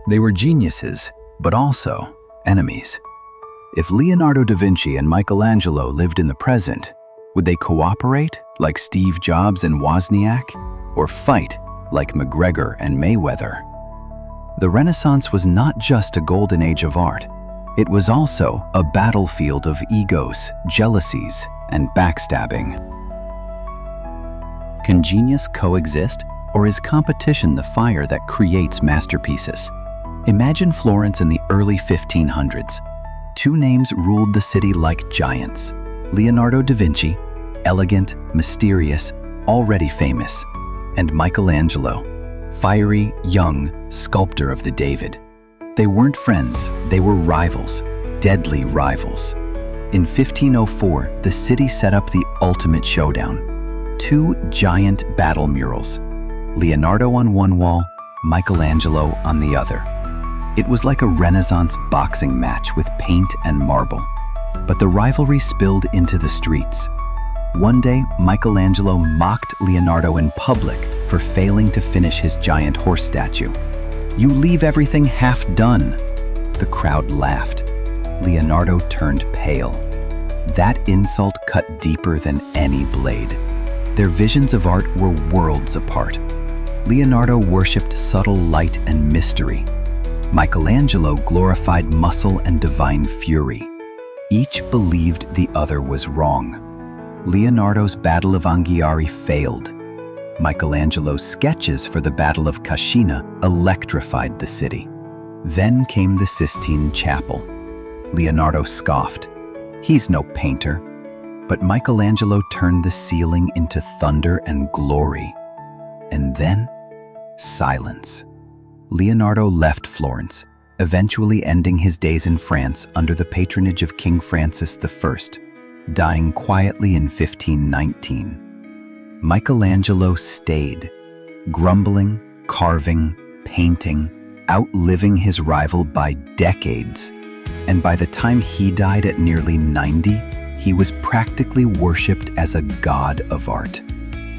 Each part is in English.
They were geniuses, but also enemies. If Leonardo da Vinci and Michelangelo lived in the present, would they cooperate like Steve Jobs and Wozniak, or fight like McGregor and Mayweather? The Renaissance was not just a golden age of art. It was also a battlefield of egos, jealousies, and backstabbing. Can genius coexist, or is competition the fire that creates masterpieces? Imagine Florence in the early 1500s. Two names ruled the city like giants. Leonardo da Vinci, elegant, mysterious, already famous, and Michelangelo, fiery, young, sculptor of the David. They weren't friends, they were rivals, deadly rivals. In 1504, the city set up the ultimate showdown. Two giant battle murals, Leonardo on one wall, Michelangelo on the other. It was like a Renaissance boxing match with paint and marble. But the rivalry spilled into the streets. One day, Michelangelo mocked Leonardo in public for failing to finish his giant horse statue. "You leave everything half done." The crowd laughed. Leonardo turned pale. That insult cut deeper than any blade. Their visions of art were worlds apart. Leonardo worshipped subtle light and mystery. Michelangelo glorified muscle and divine fury. Each believed the other was wrong. Leonardo's Battle of Anghiari failed. Michelangelo's sketches for the Battle of Cascina electrified the city. Then came the Sistine Chapel. Leonardo scoffed. "He's no painter." But Michelangelo turned the ceiling into thunder and glory. And then, silence. Leonardo left Florence, eventually ending his days in France under the patronage of King Francis I, dying quietly in 1519. Michelangelo stayed, grumbling, carving, painting, outliving his rival by decades. And by the time he died at nearly 90, he was practically worshipped as a god of art.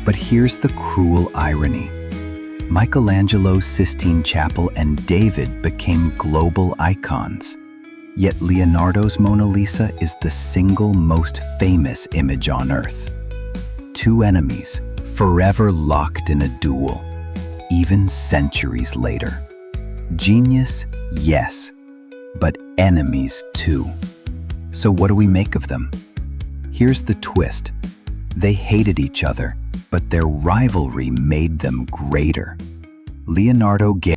But here's the cruel irony. Michelangelo's Sistine Chapel and David became global icons. Yet Leonardo's Mona Lisa is the single most famous image on Earth. Two enemies, forever locked in a duel, even centuries later. Genius, yes, but enemies too. So what do we make of them? Here's the twist. They hated each other, but their rivalry made them greater. Leonardo gave